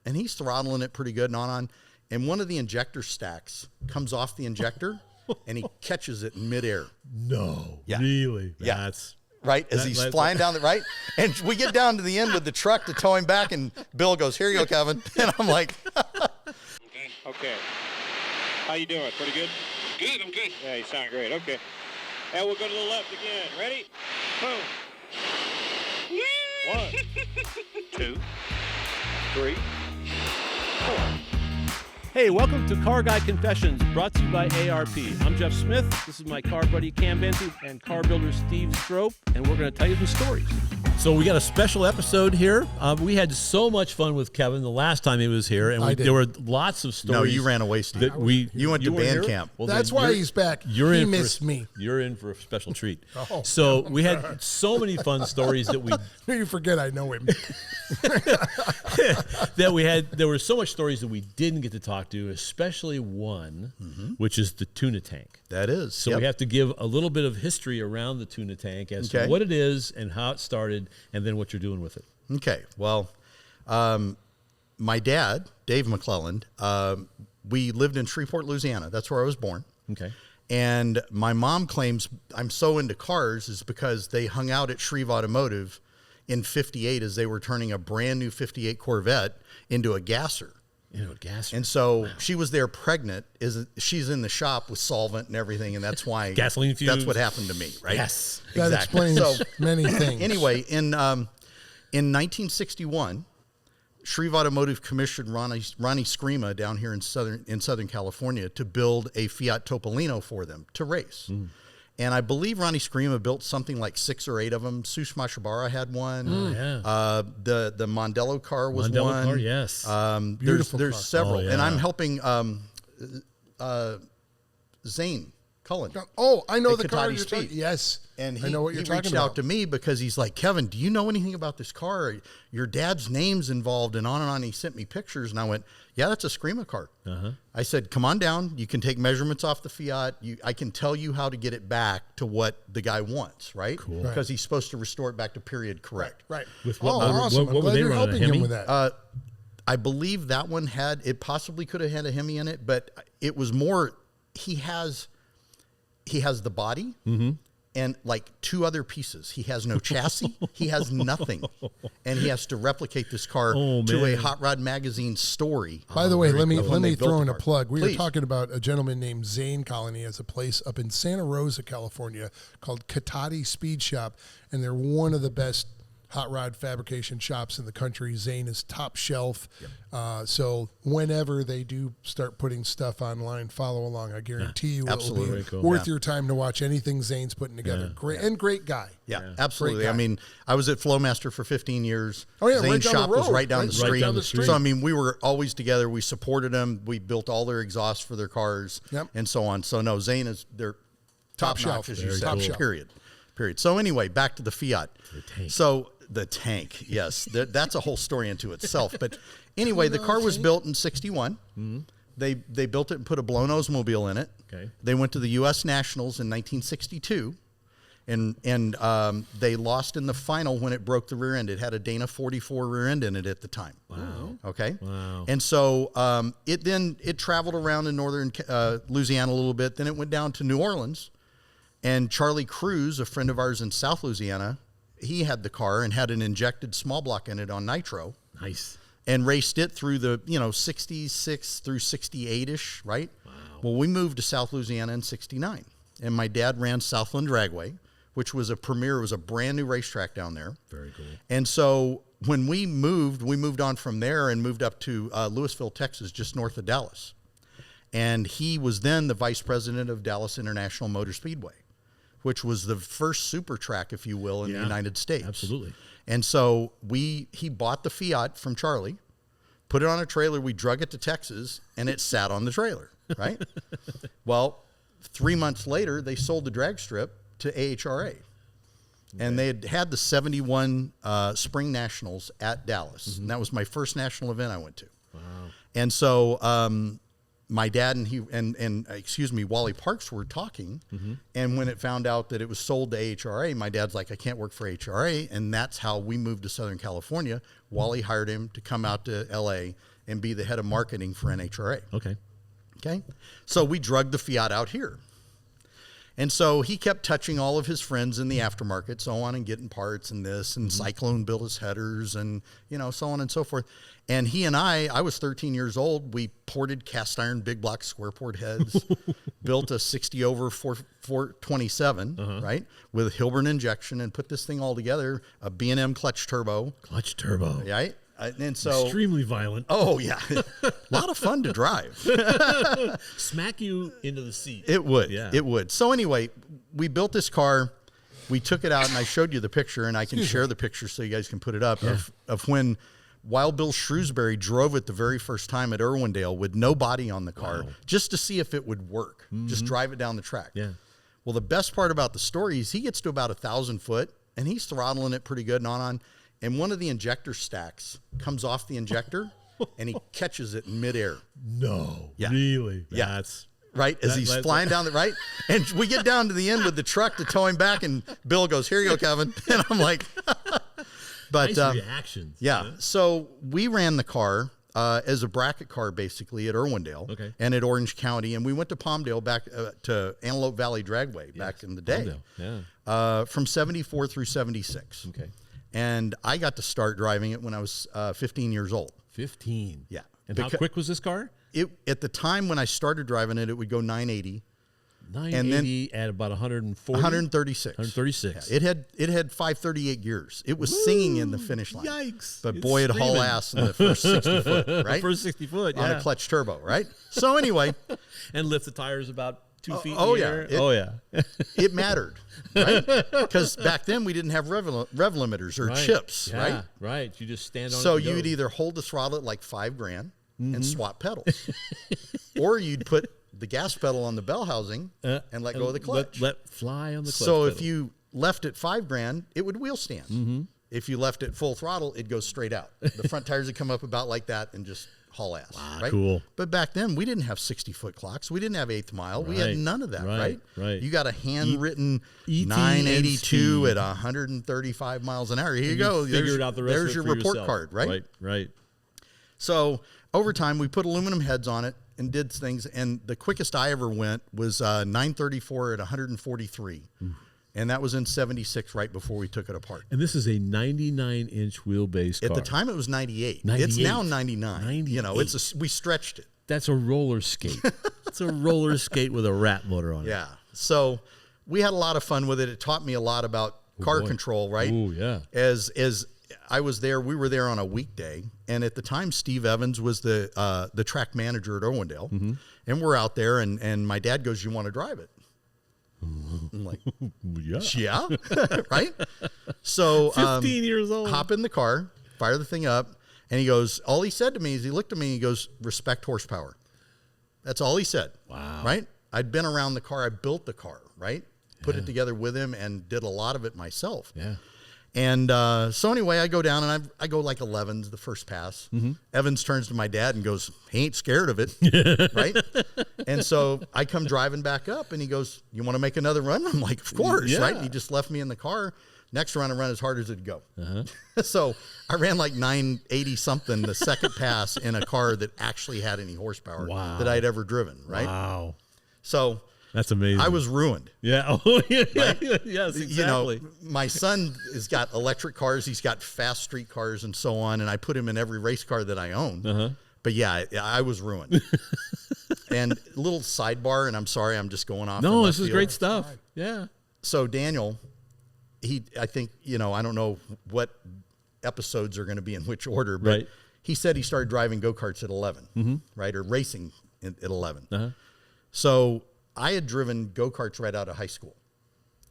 and he's throttling it pretty good and on. And one of the injector stacks comes off the injector, and he catches it in midair. No, Yeah. really? Yeah. That's right, as he's flying down the right. And we get down to the end with the truck to tow him back, and Bill goes, "Here you go, Kevin." And I'm like, Okay. How you doing? Pretty good? Good, I'm good. Yeah, you sound great. Okay. And we'll go to the left again. Ready? Boom. 1, 2, 3, 4. Hey, welcome to Car Guy Confessions, brought to you by ARP. I'm Jeff Smith. This is my car buddy Cam Benty and car builder Steve Strope, and we're going to tell you some stories. So we got a special episode here. We had so much fun with Kevin the last time he was here, and there were lots of stories. "No, you ran away, Steve. You went to band camp." Well, that's why he's back. He missed me. You're in for a special treat. Oh. So we had so many fun stories that we You forget I know him. There were so much stories that we didn't get to talk to, especially one, which is the tuna tank. That is. So we have to give a little bit of history around the tuna tank as to what it is and how it started, and then what you're doing with it. Okay. Well, my dad, Dave McClelland, we lived in Shreveport, Louisiana. That's where I was born. Okay. And my mom claims I'm so into cars is because they hung out at Shreve Automotive in 58 as they were turning a brand new 58 Corvette into a gasser. And so she was there pregnant. She's in the shop with solvent and everything, and that's why gasoline fumes. That's what happened to me, right? Yes, that explains many things. Anyway, in 1961, Shreve Automotive commissioned Ronnie Scrima down here in Southern California to build a Fiat Topolino for them to race. And I believe Ronnie Scrima built something like 6 or 8 of them. Sushma Shabara had one. The Mondello car was one. Car, yes. There's several. And I'm helping Zane Cullen. Oh, I know the Katati car you're Speed. talking. Yes, and I know what you're he talking reached about. out to me because he's like, "Kevin, do you know anything about this car? Your dad's name's involved," and on and on. He sent me pictures, and I went, "Yeah, that's a Scrima car." I said, "Come on down. You can take measurements off the Fiat. I can tell you how to get it back to what the guy wants, right? Cool. Because he's supposed to restore it back to period correct. Right. With what awesome. what I'm were glad they you're running, a helping him Hemi? with that. I believe that one possibly could have had a Hemi in it, but it was more. He has the body and like 2 other pieces. He has no chassis. He has nothing. And he has to replicate this car to a Hot Rod Magazine story. By the way, let me throw in a car. plug. We Please. were talking about a gentleman named Zane Cullen. He has a place up in Santa Rosa, California called Katati Speed Shop, and they're one of the best hot rod fabrication shops in the country. Zane is top shelf. So whenever they do start putting stuff online, follow along. I guarantee you it will be worth your time to watch anything Zane's putting together. Great guy. Yeah, absolutely. I mean, I was at Flowmaster for 15 years. Zane's right down shop the road. was right down the street. Right down the street. So, I mean, we were always together. We supported them. We built all their exhausts for their cars and so on. So, no, Zane is their top shelf, notch, as you said. top shelf. Period. So, anyway, back to the Fiat. So, the tank, yes, that's a whole story into itself. But anyway, the car was built in 61. They built it and put a blown Oldsmobile in it. Okay. They went to the U.S. Nationals in 1962, and they lost in the final when it broke the rear end. It had a Dana 44 rear end in it at the time. Wow. Okay. Wow. And so it traveled around in northern Louisiana a little bit. Then it went down to New Orleans, and Charlie Cruz, a friend of ours in South Louisiana, he had the car and had an injected small block in it on nitro. Nice. And raced it through the, 66 through 68-ish, right? Wow. Well, we moved to South Louisiana in 69. And my dad ran Southland Dragway, which was it was a brand new racetrack down there. Very cool. And so when we moved on from there and moved up to Lewisville, Texas, just north of Dallas. And he was then the vice president of Dallas International Motor Speedway, which was the first super track, if you will, in the United States. Absolutely. And so he bought the Fiat from Charlie, put it on a trailer, we drug it to Texas, and it sat on the trailer, right? Well, 3 months later, they sold the drag strip to AHRA. And they had the 71 Spring Nationals at Dallas. And that was my first national event I went to. Wow. And so my dad and Wally Parks were talking, and when it found out that it was sold to AHRA, my dad's like, I can't work for AHRA, and that's how we moved to Southern California. Wally hired him to come out to LA and be the head of marketing for NHRA. Okay. Okay. So we drugged the Fiat out here. And so he kept touching all of his friends in the aftermarket, so on, and getting parts and this, and Cyclone built his headers and, so on and so forth. And he and I was 13 years old. We ported cast iron big block square port heads, built a 60 over 427, right, with Hilburn injection, and put this thing all together, a B&M clutch turbo. Clutch turbo. Right? And so extremely violent. Oh, yeah. A lot of fun to drive. Smack you into the seat. It would. Yeah. It would. So anyway, we built this car. We took it out, and I showed you the picture, and I can share the picture so you guys can put it up of when Wild Bill Shrewsbury drove it the very first time at Irwindale with no body on the car, just to see if it would work. Just drive it down the track. Yeah. Well, the best part about the story is he gets to about 1,000 foot, and he's throttling it pretty good and on. And one of the injector stacks comes off the injector, and he catches it in midair. No. Yeah. Really? Yeah. That's right, as he's flying down the right. And we get down to the end with the truck to tow him back, and Bill goes, "Here you go, Kevin." And I'm like, but nice reactions. Yeah. So we ran the car as a bracket car, basically, at Irwindale and at Orange County. And we went to Palmdale back to Antelope Valley Dragway back in the day. From 74 through 76. Okay. And I got to start driving it when I was 15 years old. 15. Yeah. And how quick was this car? At the time when I started driving it, it would go 980. 980 at about 140? 136. 136. Yeah, it had 538 gears. It was singing in the finish line. Yikes. But boy, it haul ass in the first 60 foot, right? The first 60 foot, On a clutch turbo, right? So anyway. And lift the tires about 2 feet in the air. Yeah. It mattered, right? Because back then we didn't have rev limiters or chips, right? Right. You just stand on it. So you'd either hold the throttle at like $5,000 and swap pedals, or you'd put the gas pedal on the bell housing and let go of the clutch. Let fly on the clutch So pedal. if you left at $5,000, it would wheel stand. If you left it full throttle, it'd go straight out. The front tires would come up about like that and just haul ass. Wow, right? Cool. But back then, we didn't have 60-foot clocks. We didn't have 8th mile. We had none of that, right? Right. You got a handwritten E20 982 at 135 miles an hour. Here you go. Figured out the rest there's of it your for report yourself. card, right? Right. So over time, we put aluminum heads on it and did things. And the quickest I ever went was 934 at 143. And that was in 76 right before we took it apart. And this is a 99-inch wheelbase car. At the time, it was 98. 98. It's now 99. 98. You know, we stretched it. That's a roller skate. It's a roller skate with a rat motor on it. Yeah. So we had a lot of fun with it. It taught me a lot about car control, right? Oh, yeah. As I was there, we were there on a weekday, and at the time, Steve Evans was the track manager at Irwindale, and we're out there, and my dad goes, "You want to drive it?" I'm like, yeah, right? So 15 years old. Hop in the car, fire the thing up, and he goes, all he said to me is he looked at me and he goes, "Respect horsepower." That's all he said. Wow. Right? I'd been around the car. I built the car, right? Put it together with him and did a lot of it myself. Yeah. And so anyway, I go down and I go like 11s the first pass. Evans turns to my dad and goes, "He ain't scared of it." Right? And so I come driving back up and he goes, "You want to make another run?" I'm like, "Of course." Right? And he just left me in the car. Next run, I run as hard as it'd go. So I ran like 980 something the second pass in a car that actually had any horsepower that I'd ever driven. Right? Wow. So that's amazing. I was ruined. Yeah. Oh, yeah. Right? Yes, exactly. You know, my son has got electric cars. He's got fast street cars and so on. And I put him in every race car that I own. But yeah, I was ruined. And little sidebar, and I'm sorry, I'm just going off. No, this is great stuff. Yeah. So Daniel, I think, I don't know what episodes are going to be in which order, but he said he started driving go-karts at 11, right? Or racing at 11. So I had driven go-karts right out of high school,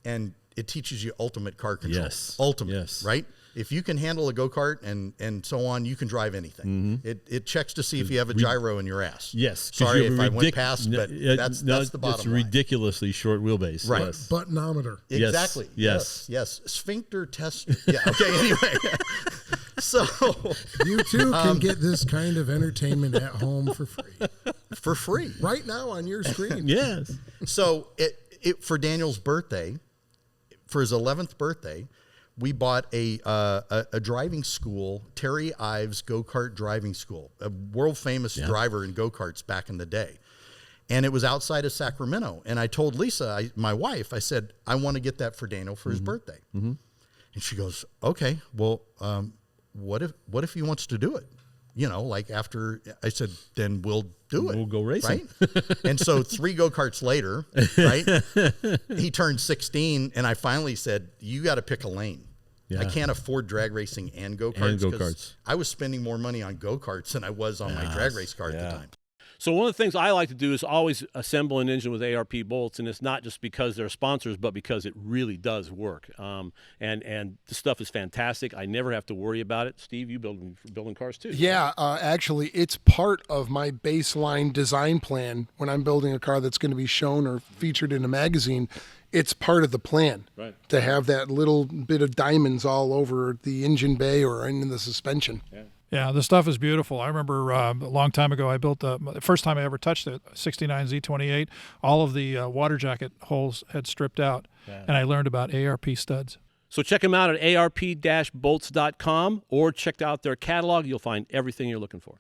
and it teaches you ultimate car control. Yes. Ultimate, right? If you can handle a go-kart and so on, you can drive anything. It checks to see if you have a gyro in your ass. Yes. Sorry if I went past, but that's the bottom It's line. ridiculously short wheelbase. Right. Yes. Buttonometer. Exactly. Yes. Yes. Sphincter test. Yeah. Okay. Anyway. So you too can get this kind of entertainment at home for free. For free. Right now on your screen. Yes. So it for Daniel's birthday, for his 11th birthday, we bought a driving school, Terry Ives go-kart driving school, a world famous driver in go-karts back in the day. And it was outside of Sacramento. And I told Lisa, my wife, I said, I want to get that for Daniel for his birthday. And she goes, okay, well, what if he wants to do it? You know, like after I said, then we'll do it. We'll go racing. Right? And so 3 go-karts later, right, he turned 16, and I finally said, you got to pick a lane. Yeah. I can't afford drag racing and go-karts. Because I was spending more money on go-karts than I was on my drag race car at the time. So one of the things I like to do is always assemble an engine with ARP bolts, and it's not just because they're sponsors, but because it really does work. And the stuff is fantastic. I never have to worry about it. Steve, you building cars too? Yeah, actually, it's part of my baseline design plan when I'm building a car that's going to be shown or featured in a magazine. It's part of the plan to have that little bit of diamonds all over the engine bay or in the suspension. Yeah, the stuff is beautiful. I remember a long time ago, I built the first time I ever touched it, 69 Z28. All of the water jacket holes had stripped out, and I learned about ARP studs. So check them out at arp-bolts.com or check out their catalog. You'll find everything you're looking for.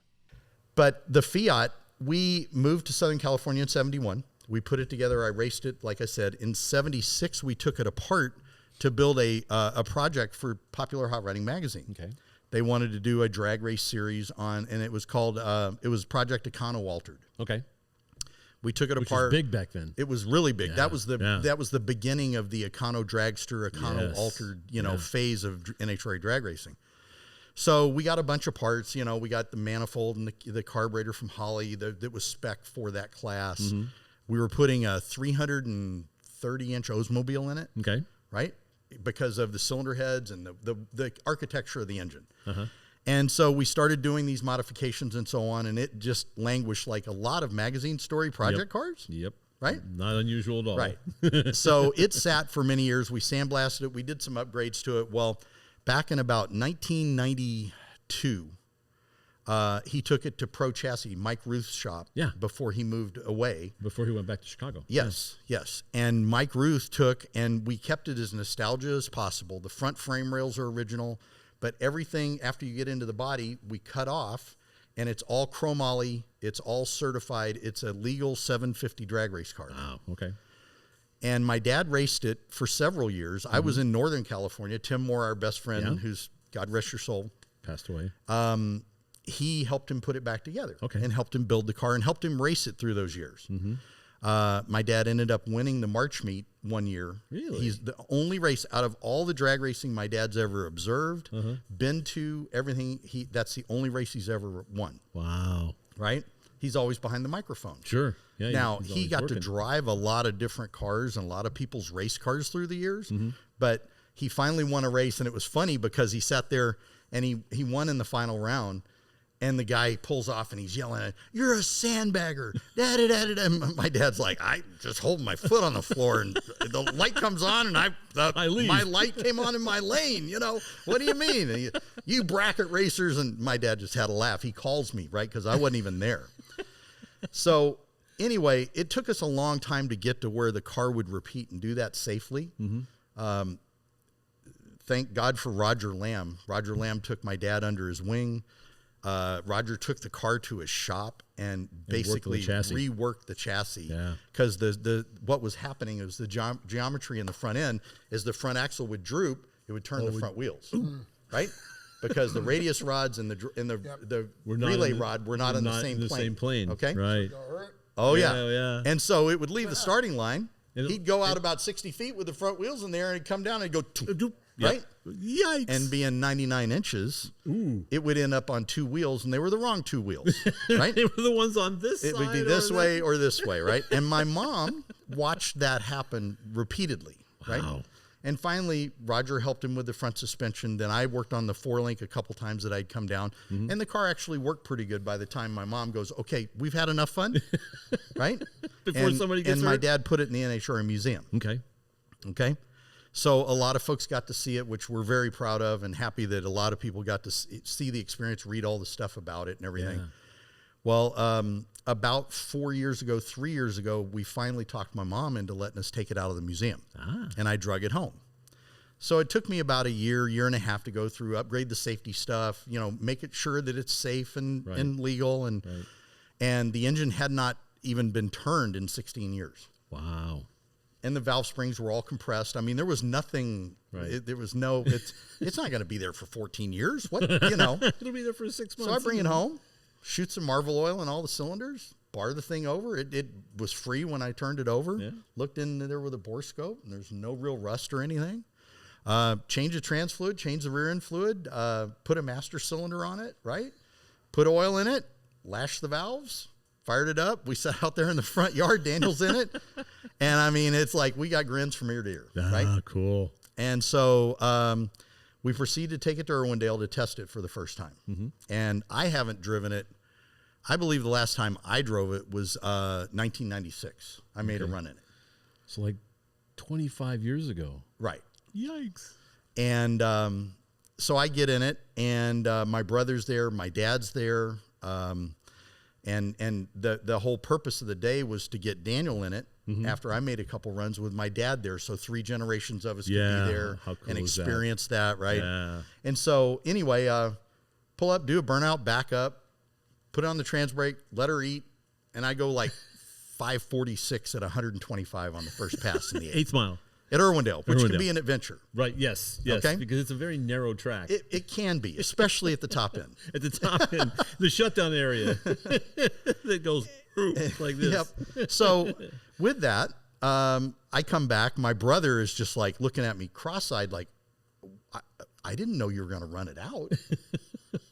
But the Fiat, we moved to Southern California in 71. We put it together. I raced it, like I said. In 76, we took it apart to build a project for Popular Hot Rodding magazine. Okay. They wanted to do a drag race series on, and it was called, it was Project Econo Altered. Okay. We took it Which apart. Was big back then. It was really big. That was the beginning of the Econo Dragster, Econo Altered, phase of NHRA drag racing. So we got a bunch of parts. You know, we got the manifold and the carburetor from Holley that was spec for that class. We were putting a 330-inch Oldsmobile in it. Okay. Right? Because of the cylinder heads and the architecture of the engine. And so we started doing these modifications and so on, and it just languished like a lot of magazine story project cars. Yep. Right? Not unusual at all. Right. So it sat for many years. We sandblasted it. We did some upgrades to it. Well, back in about 1992, he took it to Pro Chassis, Mike Ruth's shop, before he moved away. Before he went back to Chicago. Yes. And Mike Ruth took, and we kept it as nostalgia as possible. The front frame rails are original, but everything after you get into the body, we cut off, and it's all chromoly. It's all certified. It's a legal 750 drag race car. Wow, okay. And my dad raced it for several years. I was in Northern California. Tim Moore, our best friend, who's, God rest your soul, passed away. He helped him put it back together and helped him build the car and helped him race it through those years. My dad ended up winning the March meet one year. Really? He's the only race out of all the drag racing my dad's ever observed, been to, everything. That's the only race he's ever won. Wow. Right? He's always behind the microphone. Sure. Yeah. Now, he got to drive a lot of different cars and a lot of people's race cars through the years, but he finally won a race, and it was funny because he sat there and he won in the final round. And the guy pulls off and he's yelling at, "You're a sandbagger." And my dad's like, I just hold my foot on the floor and the light comes on and my light came on in my lane. You know, what do you mean? And you bracket racers. And my dad just had a laugh. He calls me, right? Because I wasn't even there. So anyway, it took us a long time to get to where the car would repeat and do that safely. Thank God for Roger Lamb. Roger Lamb took my dad under his wing. Roger took the car to his shop and basically reworked the chassis. Because what was happening is the geometry in the front end is the front axle would droop, it would turn the front wheels, right? Because the radius rods and the relay rod were not in the same plane. Okay, right? Oh yeah. And so it would leave the starting line. He'd go out about 60 feet with the front wheels in there, and he'd come down and go, right? Yikes. And being 99 inches, it would end up on 2 wheels, and they were the wrong 2 wheels, right? They were the ones on this side. It would be this way or this way, right? And my mom watched that happen repeatedly, right? Wow. And finally, Roger helped him with the front suspension. Then I worked on the 4-link a couple times that I'd come down. And the car actually worked pretty good by the time my mom goes, "Okay, we've had enough fun," right? Before somebody gets hurt. And my dad put it in the NHRA museum. Okay. So a lot of folks got to see it, which we're very proud of and happy that a lot of people got to see the experience, read all the stuff about it and everything. Well, about 3 years ago, we finally talked my mom into letting us take it out of the museum. And I drug it home. So it took me about a year and a half to go through, upgrade the safety stuff, make it sure that it's safe and legal. And the engine had not even been turned in 16 years. Wow. And the valve springs were all compressed. I mean, there was nothing. Right. There was no. It's not going to be there for 14 years. What It'll be there for 6 months. So I bring it home, shoot some Marvel oil in all the cylinders, bar the thing over. It was free when I turned it over. Yeah. Looked in there with a bore scope, and there's no real rust or anything. Change the trans fluid, change the rear end fluid, put a master cylinder on it, right? Put oil in it, lash the valves. Fired it up. We sat out there in the front yard. Daniel's in it. And, I mean, it's like we got grins from ear to ear, right? Ah, cool. And so we proceeded to take it to Irwindale to test it for the first time. Mm-hmm. And I haven't driven it. I believe the last time I drove it was 1996. I made a run in it. So like 25 years ago. Right. Yikes. And so I get in it, and my brother's there. My dad's there. And the whole purpose of the day was to get Daniel in it after I made a couple runs with my dad there. So 3 generations of us could be there and experience that, right? Yeah. And so anyway, pull up, do a burnout, back up, put it on the trans brake, let her eat, and I go like 546 at 125 on the first pass in the 8th mile. At Irwindale, which can be an adventure. Right, yes, Okay? because it's a very narrow track. It can be, especially at the top end. At the top end, the shutdown area that goes like this. Yep. So with that, I come back. My brother is just like looking at me cross-eyed like, I didn't know you were going to run it out.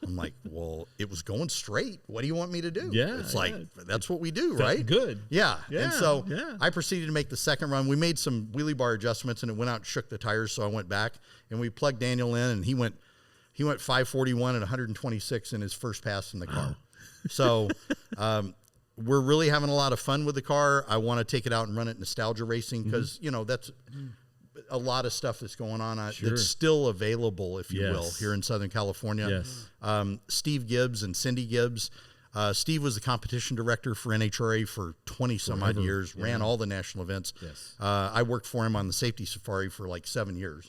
I'm like, well, it was going straight. What do you want me to do? Yeah. It's like, that's what we do, right? Good. Yeah. Yeah, And so yeah. I proceeded to make the second run. We made some wheelie bar adjustments, and it went out and shook the tires. So I went back, and we plugged Daniel in, and he went 541 and 126 in his first pass in the car. So we're really having a lot of fun with the car. I want to take it out and run it nostalgia racing because, that's a lot of stuff that's going on that's still available, if you will, here in Southern California. Yes. Steve Gibbs and Cindy Gibbs. Steve was the competition director for NHRA for 20 some odd years, ran all the national events. Yes. I worked for him on the safety safari for like 7 years.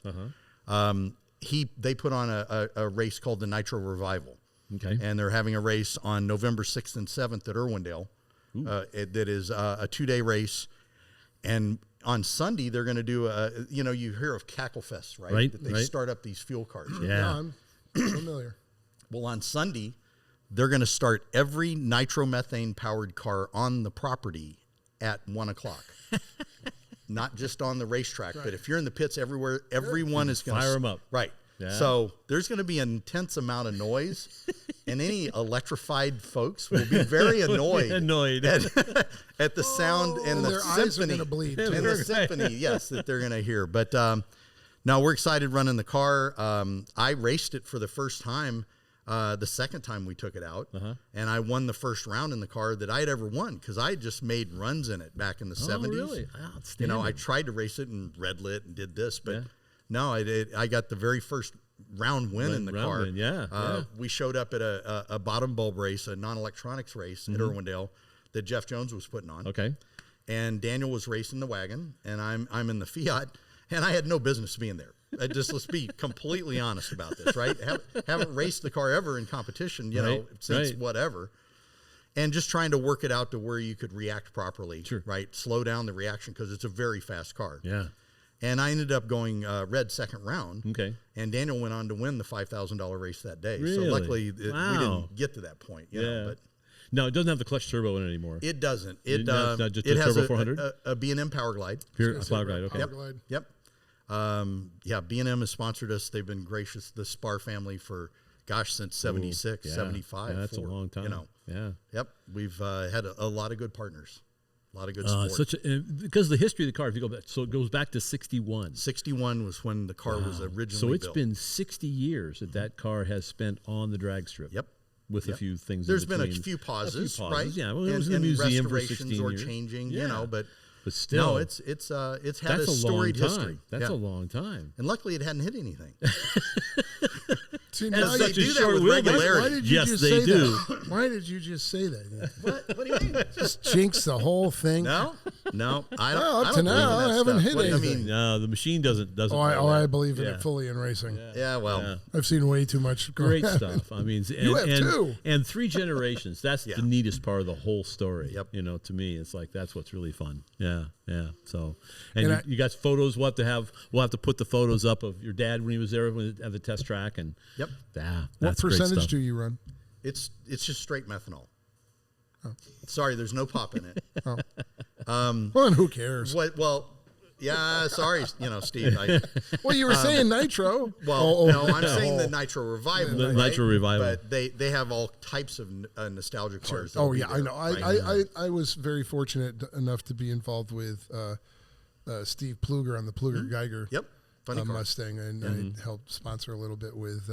They put on a race called the Nitro Revival. Okay. And they're having a race on November 6th and 7th at Irwindale. That is a 2-day race. And on Sunday, they're going to do you hear of Cackle Fest, right? Right, That they start up these fuel cars. Yeah. I'm familiar. Well, on Sunday, they're going to start every nitromethane powered car on the property at 1:00. Not just on the racetrack, but if you're in the pits everywhere, everyone is going to fire them up. Right. Yeah. So there's going to be an intense amount of noise, and any electrified folks will be very annoyed at the sound and the their symphony. eyes are gonna bleed, And too. the symphony, yes, that they're going to hear. But no, we're excited running the car. I raced it for the first time the second time we took it out, and I won the first round in the car that I had ever won because I had just made runs in it back in the 70s. Really? Outstanding. I tried to race it and red lit and did this, but no, I got the very first round win in the car. We showed up at a bottom bulb race, a non-electronics race at Irwindale that Jeff Jones was putting on. Okay. And Daniel was racing the wagon, and I'm in the Fiat, and I had no business being there. Let's be completely honest about this, right? Haven't raced the car ever in competition, since whatever. And just trying to work it out to where you could react properly, right? Slow down the reaction because it's a very fast car. Yeah. And I ended up going red second round. Okay. And Daniel went on to win the $5,000 race that day. Really? So luckily we didn't get to that point. You know, but no, it doesn't have the clutch turbo in it anymore. It doesn't. It's not just a has Turbo 400? a B&M Power Glide. Power Glide, okay. Yep. B&M has sponsored us. They've been gracious. The Spar family for, since 76, 75. Yeah, that's a long time. Yep. We've had a lot of good partners. A lot of good support. Because the history of the car, if you go back, so it goes back to 61. 61 was when the car was originally So it's built. been 60 years that car has spent on the drag strip. Yep. With a few things. There's been a few pauses, right? Yeah, well, it was in the museum for 16 years. or changing, but still, no, it's had a storied history. That's a long time. And luckily, it hadn't hit anything. See, now you they do that with regularity. Why did you Yes, just they say do. that? Why did you just say that? What do you mean? Just jinx the whole thing. No, No, I don't. Well, up I to don't now, believe in that I haven't stuff. hit What, I anything. mean, No, the machine doesn't. I believe in it fully in racing. yeah. Well, I've seen way too much. Great stuff. I mean, You have too. And 3 generations. That's Yeah. the neatest part of the whole story. Yep. You know, to me, it's like that's what's really fun. Yeah, yeah. So, and, And you got photos. We'll have to put the photos up of your dad when he was there at the test track. And yep. yeah, What that's great percentage stuff. do you run? It's just straight methanol. Sorry, there's no pop in it. Well, and who cares? Well, yeah. Sorry, Steve. Well, you were saying nitro. No, I'm saying the Nitro Revival. The right? Nitro Revival. But they have all types of nostalgia cars. Oh yeah, I know. Right? I was very fortunate enough to be involved with Steve Pluger on the Pluger Geiger Yep. Funny car. Mustang, and I helped sponsor a little bit with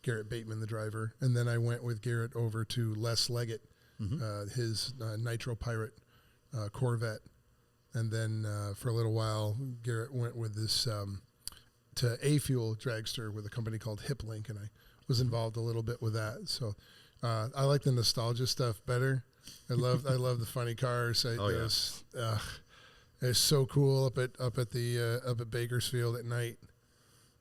Garrett Bateman, the driver, and then I went with Garrett over to Les Leggett, his Nitro Pirate Corvette, and then for a little while Garrett went with this to A-Fuel dragster with a company called Hiplink, and I was involved a little bit with that. So I like the nostalgia stuff better. I love the funny cars. It's so cool up at Bakersfield at night.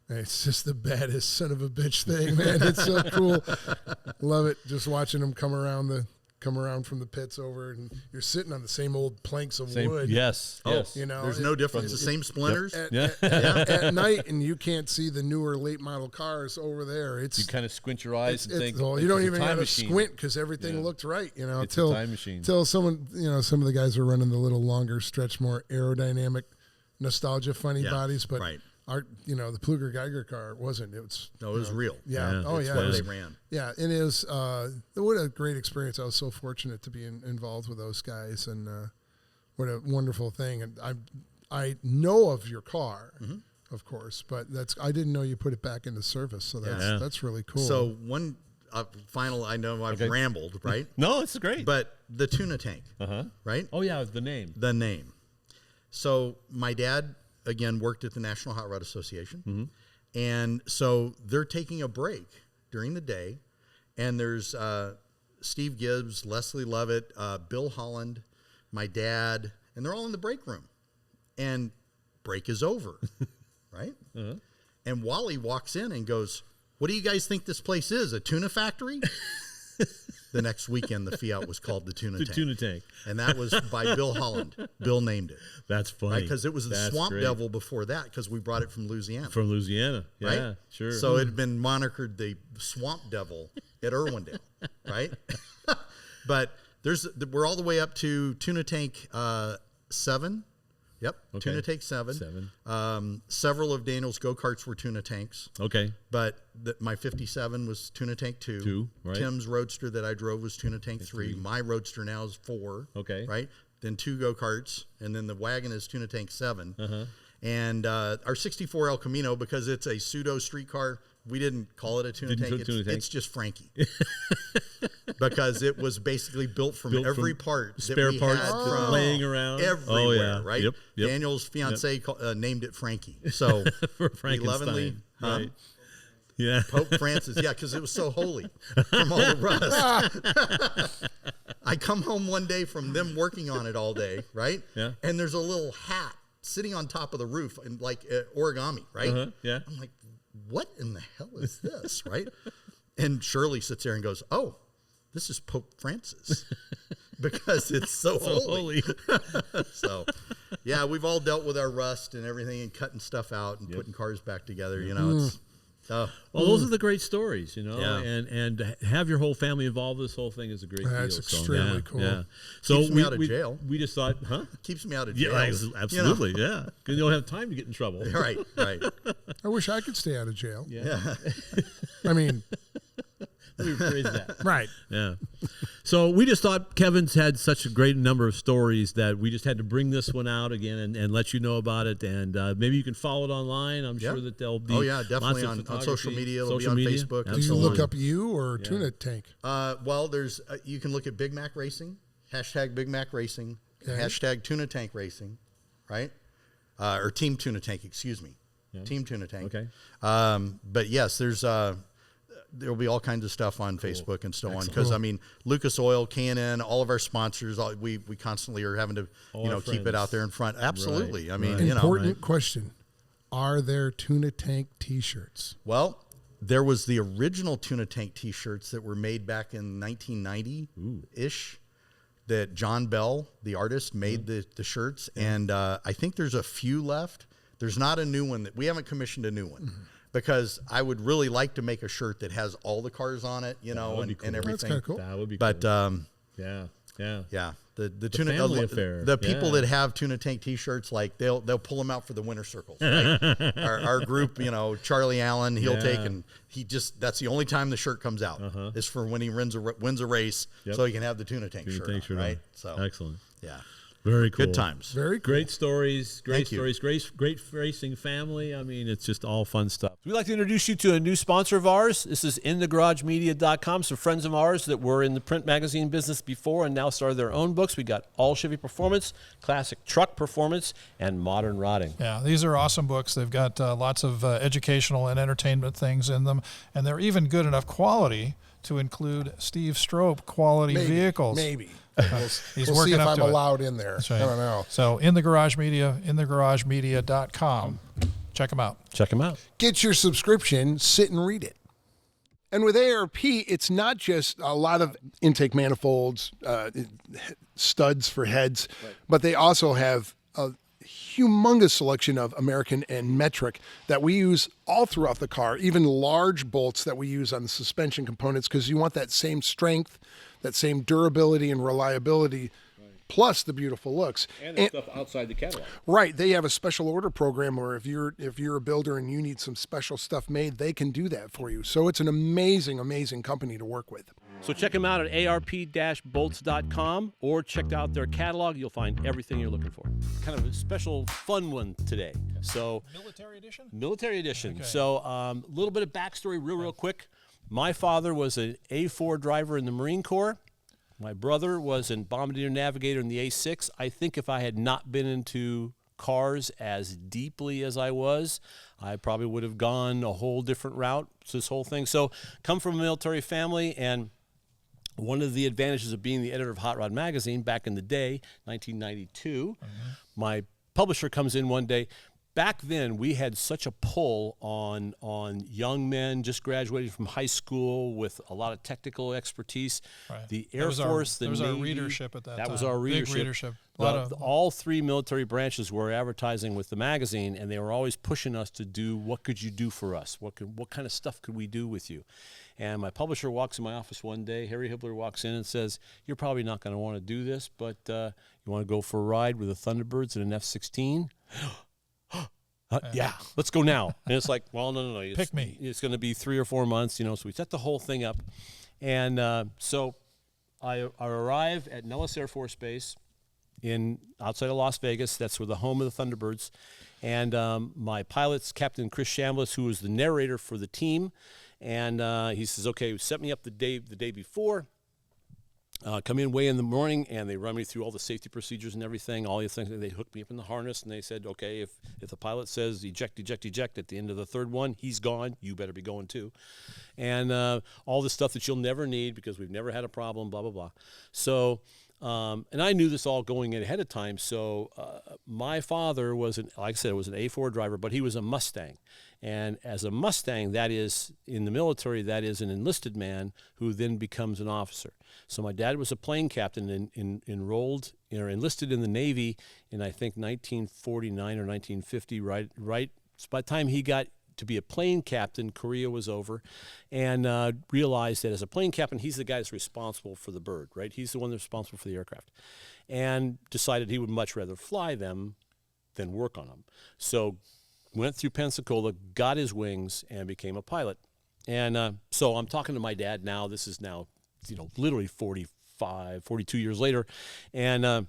And it's just the baddest son of a bitch thing, man. It's so cool. Love it. Just watching them come around from the pits over, and you're sitting on the same old planks of wood. Yes. Yes. You know, There's no difference. The same splinters. At night, and you can't see the newer late model cars over there. It's You kind of squint your eyes and think. well, you don't even have to squint because everything looked right. You know, It's a time machine. Until someone, some of the guys are running the little longer stretch, more aerodynamic, nostalgia, funny bodies, but. Right. The Pluger Geiger car wasn't. It was real. Yeah. Yeah, Oh It's yeah. where It was- they ran. yeah, it is. What a great experience! I was so fortunate to be involved with those guys, and what a wonderful thing. And I know of your car, of course, but I didn't know you put it back into service. So that's really cool. So one final. I know I've rambled, right? No, it's great. But the Tuna Tank, right? Oh yeah, the name. The name. So my dad again worked at the National Hot Rod Association, and so they're taking a break during the day, and there's Steve Gibbs, Leslie Lovett, Bill Holland, my dad, and they're all in the break room, and break is over, right? And Wally walks in and goes, "What do you guys think this place is? A tuna factory?" The next weekend, the Fiat was called the Tuna Tank. The Tuna Tank. And that was by Bill Holland. Bill named it. That's funny. Because it was the That's Swamp great. Devil before that, because we brought it from Louisiana. From Louisiana. Yeah, right? sure. So it had been monikered the Swamp Devil at Irwindale, right? But we're all the way up to Tuna Tank 7. Yep, Okay. Tuna Tank 7. Several of Daniel's go-karts were Tuna Tanks. Okay. But my 57 was Tuna Tank 2. 2, right. Tim's Roadster that I drove was Tuna Tank 3. My Roadster now is 4. Okay. Right? Then 2 go-karts. And then the wagon is Tuna Tank 7. And our 64 El Camino, because it's a pseudo street car, we didn't call it a Tuna Tank. Tank. It's just Frankie. Because it was basically built from every part that spare we parts had from laying around everywhere, right? Yep. Daniel's fiance named it Frankie. So For we lovingly Frankenstein. Right. Yeah. Pope Francis, because it was so holy from all the rust. I come home one day from them working on it all day, right? Yeah. And there's a little hat sitting on top of the roof and like origami, right? Yeah. I'm like, what in the hell is this, right? And Shirley sits there and goes, "Oh, this is Pope Francis," because it's so holy. So, yeah, we've all dealt with our rust and everything, and cutting stuff out and putting cars back together. You know, it's. Well, those are the great stories, Yeah. and to have your whole family involved. This whole thing is a great deal. That's extremely cool. Yeah. So Keeps me out of jail. We just thought, Keeps me out of jail. Yeah, absolutely, yeah. Because you don't have time to get in trouble. Right. I wish I could stay out of jail. Yeah. I mean, Let me rephrase that. right. Yeah. So we just thought Kevin's had such a great number of stories that we just had to bring this one out again and let you know about it. And maybe you can follow it online. I'm sure that the'll be. Oh, yeah, definitely lots of on social media. It'll be social on media. Facebook. Do you look up you or Tuna Tank? Well, there's you can look at Big Mac Racing, hashtag Big Mac Racing, hashtag Tuna Tank Racing, right? Or Team Tuna Tank, excuse me. Team Tuna Tank. Okay. But yes, there's there'll be all kinds of stuff on Facebook and so on. Because I mean, Lucas Oil, K&N, all of our sponsors, we constantly are having to keep it out there in front. Absolutely. Right. I mean, important question: are there Tuna Tank T-shirts? Well, there was the original Tuna Tank T-shirts that were made back in 1990-ish. That John Bell, the artist, made the shirts, and I think there's a few left. There's not a new one. We haven't commissioned a new one because I would really like to make a shirt that has all the cars on it, and everything. That's kind of cool. That would be But cool. Yeah. The tuna family affair. The people that have Tuna Tank T-shirts, like they'll pull them out for the winner circles. Right? our group, Charlie Allen, he'll take, and that's the only time the shirt comes out is for when he wins a race, so he can have the Tuna Tank shirt on, right? So excellent. Yeah. Very cool. Good times. Very cool. Great stories. Great Thank you. stories. Great racing family. I mean, it's just all fun stuff. We'd like to introduce you to a new sponsor of ours. This is InTheGarageMedia.com. Some friends of ours that were in the print magazine business before and now started their own books. We got All Chevy Performance, Classic Truck Performance, and Modern Rotting. Yeah, these are awesome books. They've got lots of educational and entertainment things in them, and they're even good enough quality to include Steve Strope quality vehicles. Maybe. He's we'll working see if up I'm to it. allowed in there. That's right. I don't know. So In the Garage Media, InTheGarageMedia.com. Check them out. Check them out. Get your subscription, sit and read it. And with ARP, it's not just a lot of intake manifolds, studs for heads, but they also have a humongous selection of American and metric that we use all throughout the car, even large bolts that we use on the suspension components, because you want that same strength, that same durability and reliability, plus the beautiful looks. And stuff outside the catalog. Right. They have a special order program where if you're a builder and you need some special stuff made, they can do that for you. So it's an amazing, amazing company to work with. So check them out at arp-bolts.com or check out their catalog. You'll find everything you're looking for. Kind of a special fun one today. So Military edition? Military edition. Okay. So a little bit of backstory real quick. My father was an A4 driver in the Marine Corps. My brother was a bombardier navigator in the A6. I think if I had not been into cars as deeply as I was, I probably would have gone a whole different route, this whole thing. So come from a military family, and one of the advantages of being the editor of Hot Rod Magazine back in the day, 1992, my publisher comes in one day. Back then, we had such a pull on young men just graduating from high school with a lot of technical expertise. Right. The Air Force, the Navy. That was our readership at that time. That was our readership. Big readership. All three military branches were advertising with the magazine, and they were always pushing us to do, what could you do for us? What kind of stuff could we do with you? And my publisher walks in my office one day. Harry Hibbler walks in and says, "You're probably not going to want to do this, but you want to go for a ride with the Thunderbirds and an F-16?" Yeah, let's go now. And it's like, well, no. Pick me. It's going to be 3 or 4 months, so we set the whole thing up. And so I arrive at Nellis Air Force Base outside of Las Vegas. That's where the home of the Thunderbirds. And my pilot's Captain Chris Chambliss, who was the narrator for the team. And he says, okay, set me up the day before. Come in way in the morning, and they run me through all the safety procedures and everything, all these things. They hooked me up in the harness, and they said, okay, if the pilot says eject at the end of the third one, he's gone. You better be going too. And all the stuff that you'll never need because we've never had a problem, blah, blah, blah. So, and I knew this all going in ahead of time. So my father was, like I said, was an A4 driver, but he was a Mustang. And as a Mustang, that is, in the military, that is an enlisted man who then becomes an officer. So my dad was a plane captain and enrolled or enlisted in the Navy in, I think, 1949 or 1950, right? So by the time he got to be a plane captain, Korea was over, and realized that as a plane captain, he's the guy that's responsible for the bird, right? He's the one that's responsible for the aircraft, and decided he would much rather fly them than work on them. So went through Pensacola, got his wings, and became a pilot. And so I'm talking to my dad now. This is now, literally 42 years later. And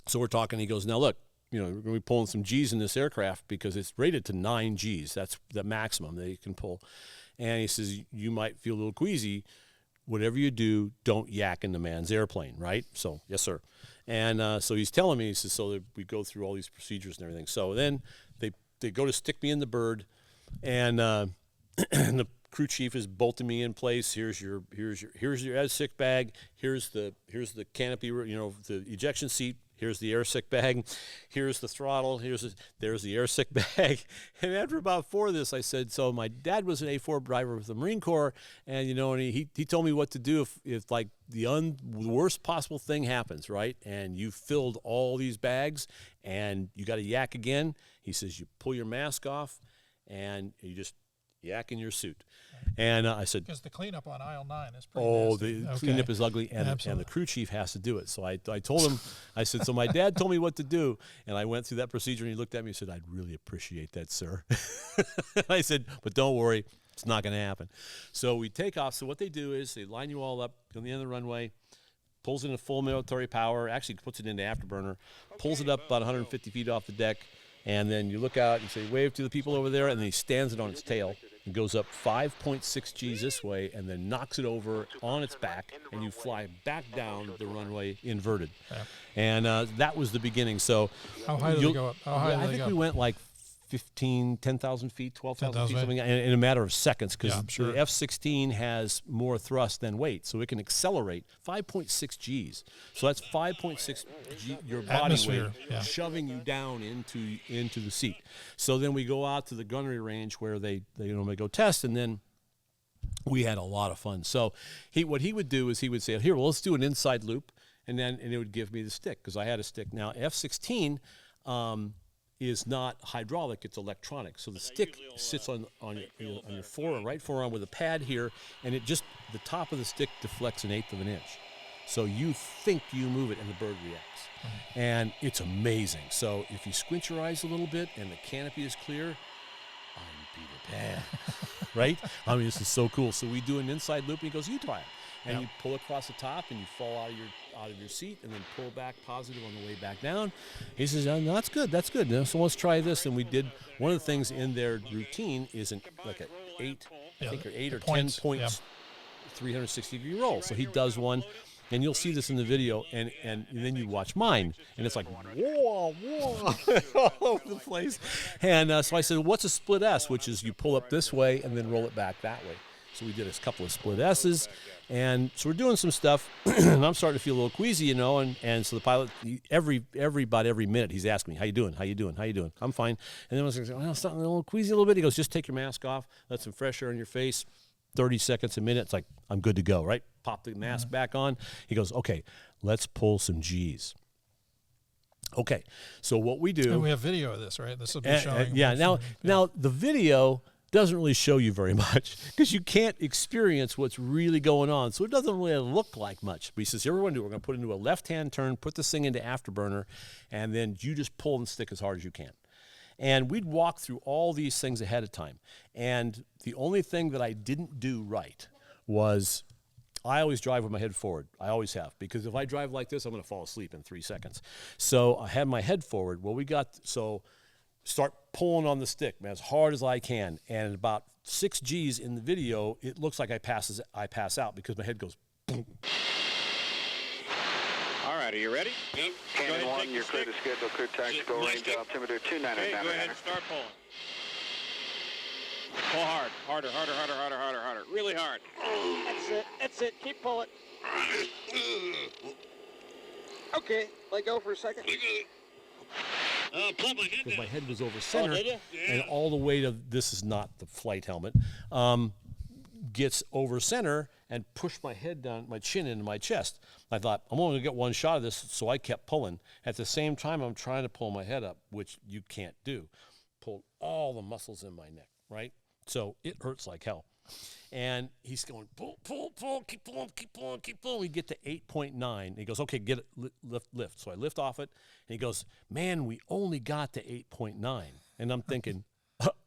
so we're talking. He goes, now look, we're going to be pulling some G's in this aircraft because it's rated to 9 G's. That's the maximum that you can pull. And he says, you might feel a little queasy. Whatever you do, don't yak in the man's airplane, right? So, yes, sir. And so he's telling me, he says, so that we go through all these procedures and everything. So then they go to stick me in the bird, and the crew chief is bolting me in place. Here's your AirSick bag. Here's the canopy, the ejection seat. Here's the AirSick bag. Here's the throttle. There's the AirSick bag. And after about 4 of this, I said, so my dad was an A4 driver with the Marine Corps, and and he told me what to do if like the worst possible thing happens, right? And you filled all these bags, and you got to yak again. He says you pull your mask off, and you just yak in your suit. And I said, because the cleanup on aisle 9 is pretty nasty. The cleanup is ugly, and the crew chief has to do it. So I told him, I said, so my dad told me what to do, and I went through that procedure, and he looked at me and said, I'd really appreciate that, sir. I said, but don't worry, it's not going to happen. So we take off. So what they do is they line you all up on the end of the runway, pulls it in full military power, actually puts it into afterburner, pulls it up about 150 feet off the deck, and then you look out and say, wave to the people over there, and then he stands it on its tail. It goes up 5.6 Gs this way, and then knocks it over on its back, and you fly back down the runway inverted. Yeah. And that was the beginning. So how high did they go up? I think we went like 10,000 feet, 12,000 feet, something in a matter of seconds, because the F-16 has more thrust than weight, so it can accelerate 5.6 Gs. So that's 5.6 G, your body weight shoving you down into the seat. So then we go out to the gunnery range where they go test, and then we had a lot of fun. So what he would do is he would say, here, well, let's do an inside loop, and it would give me the stick, because I had a stick. Now, F-16 is not hydraulic, it's electronic. So the stick sits on your forearm, right forearm, with a pad here, and the top of the stick deflects 1/8 of an inch. So you think you move it, and the bird reacts. And it's amazing. So if you squint your eyes a little bit and the canopy is clear, I'm Peter Pan, right? I mean, this is so cool. So we do an inside loop, and he goes, you try it. And you pull across the top, and you fall out of your seat, and then pull back positive on the way back down. He says, no, that's good. So let's try this. And we did one of the things in their routine is like an 8 or 10 points, 360-degree roll. So he does one, and you'll see this in the video, and then you watch mine, and it's like whoa, all over the place. And so I said, what's a split S, which is you pull up this way and then roll it back that way. So we did a couple of split S's, and so we're doing some stuff, and I'm starting to feel a little queasy, and so the pilot, about every minute, he's asking me, how you doing? I'm fine. And then I was like, well, starting a little queasy a little bit. He goes, just take your mask off, let some fresh air in your face, 30 seconds, a minute. It's like, I'm good to go, right? Pop the mask back on. He goes, okay, let's pull some G's. Okay, so what we do. And we have video of this, right? This will be showing. Now the video doesn't really show you very much, because you can't experience what's really going on. So it doesn't really look like much. But he says, here we're going to do, we're going to put it into a left-hand turn, put this thing into afterburner, and then you just pull and stick as hard as you can. And we'd walk through all these things ahead of time. And the only thing that I didn't do right was I always drive with my head forward. I always have, because if I drive like this, I'm going to fall asleep in 3 seconds. So I had my head forward. Well, start pulling on the stick, man, as hard as I can. And at about 6 Gs in the video, it looks like I pass out, because my head goes boom. All right, are you ready? Yep. Cannon 1, you're clear to schedule crew tactical range altimeter 299. Okay, go ahead and start pulling. Pull hard. Harder. Really hard. That's it. Keep pulling. Okay, let go for a second. Because my head was over center, and all the weight of, this is not the flight helmet, gets over center and pushed my head down, my chin into my chest. I thought, I'm only going to get one shot of this, so I kept pulling. At the same time, I'm trying to pull my head up, which you can't do. Pulled all the muscles in my neck, right? So it hurts like hell. And he's going, pull, keep pulling. We get to 8.9. He goes, okay, get it, lift. So I lift off it, and he goes, man, we only got to 8.9. And I'm thinking,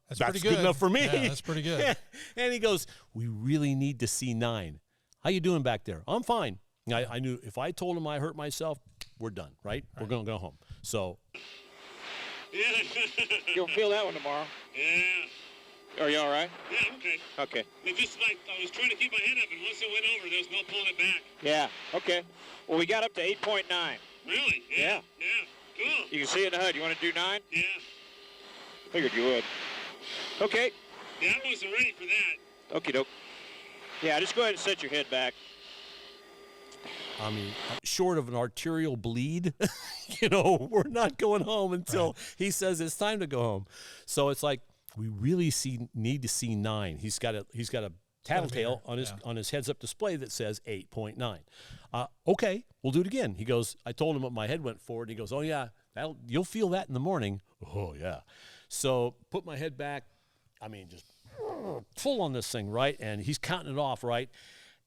that's pretty good enough for me. Yeah, that's pretty good. And he goes, we really need to see 9. How you doing back there? I'm fine. I knew if I told him I hurt myself, we're done, right? We're going to go home. So. You'll feel that one tomorrow. Yeah. Are you all right? Yeah, okay. Okay. It's just like I was trying to keep my head up, and once it went over, there was no pulling it back. Yeah, okay. Well, we got up to 8.9. Really? Yeah. Cool. You can see it in the HUD. You want to do 9? Yeah. Figured you would. Okay. Yeah, I wasn't ready for that. Okie doke. Yeah, just go ahead and set your head back. I mean, short of an arterial bleed, we're not going home until he says it's time to go home. So it's like we really need to see 9. He's got a tattletale on his heads-up display that says 8.9. Okay, we'll do it again. He goes, I told him what my head went forward. And he goes, oh yeah, you'll feel that in the morning. Oh yeah. So put my head back. I mean, just full on this thing, right? And he's counting it off, right?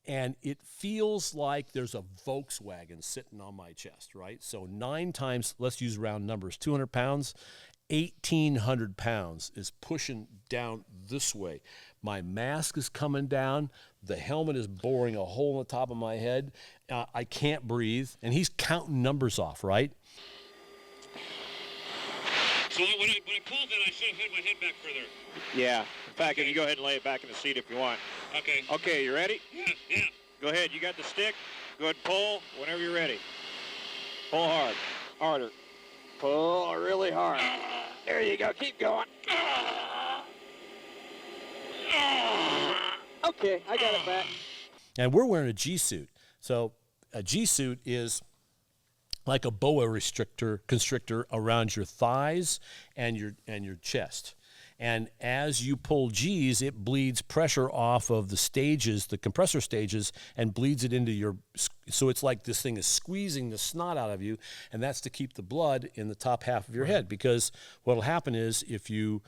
And it feels like there's a Volkswagen sitting on my chest, right? So 9 times, let's use round numbers, 200 pounds, 1,800 pounds is pushing down this way. My mask is coming down. The helmet is boring a hole in the top of my head. I can't breathe. And he's counting numbers off, right? So when I pulled it, I should have had my head back further. Yeah. In fact, if you go ahead and lay it back in the seat if you want. Okay. Okay, you ready? Yeah. Go ahead. You got the stick. Go ahead and pull whenever you're ready. Pull hard. Harder. Pull really hard. There you go. Keep going. Okay, I got it back. And we're wearing a G-suit. So a G-suit is like a boa constrictor around your thighs and your chest. And as you pull G's, it bleeds pressure off of the stages, the compressor stages, and bleeds it into your, so it's like this thing is squeezing the snot out of you, and that's to keep the blood in the top half of your head, because what will happen is the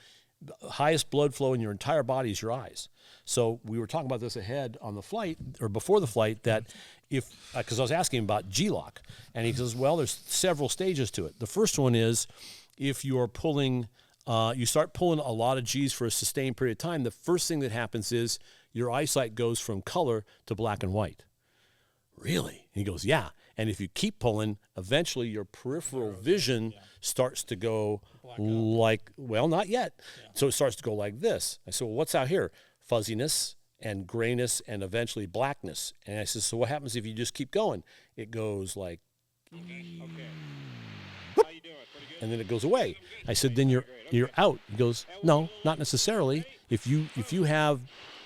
highest blood flow in your entire body is your eyes. So we were talking about this ahead on the flight, or before the flight, that because I was asking him about G-lock, and he says, well, there's several stages to it. The first one is if you're pulling, you start pulling a lot of G's for a sustained period of time, the first thing that happens is your eyesight goes from color to black and white. Really? And he goes, yeah. And if you keep pulling, eventually your peripheral vision starts to go like, well, not yet. Yeah. So it starts to go like this. I said, well, what's out here? Fuzziness and grayness and eventually blackness. And I said, so what happens if you just keep going? It goes like, okay. How you doing? Pretty good? And then it goes away. I said, then you're out. He goes, no, not necessarily. If you have,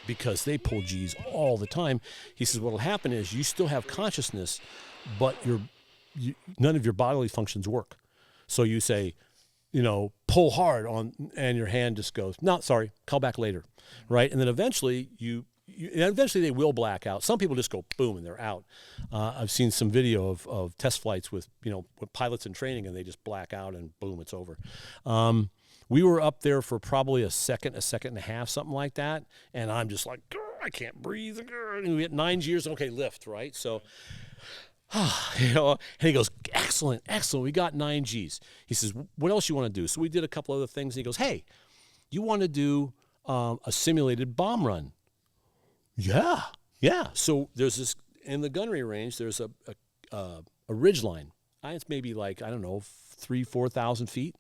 because they pull G's all the time, he says, what'll happen is you still have consciousness, but none of your bodily functions work. So you say, pull hard on, and your hand just goes, no, sorry, call back later, right? And then eventually eventually they will black out. Some people just go boom and they're out. I've seen some video of test flights with with pilots in training, and they just black out and boom, it's over. We were up there for probably a second and a half, something like that, and I'm just like, I can't breathe. And we get 9 G's, okay, lift, right? So. And he goes, excellent, we got 9 G's. He says, what else you want to do? So we did a couple other things, and he goes, hey, you want to do a simulated bomb run? Yeah. So there's this, in the gunnery range, there's a ridge line. It's maybe like, 3,000-4,000 feet.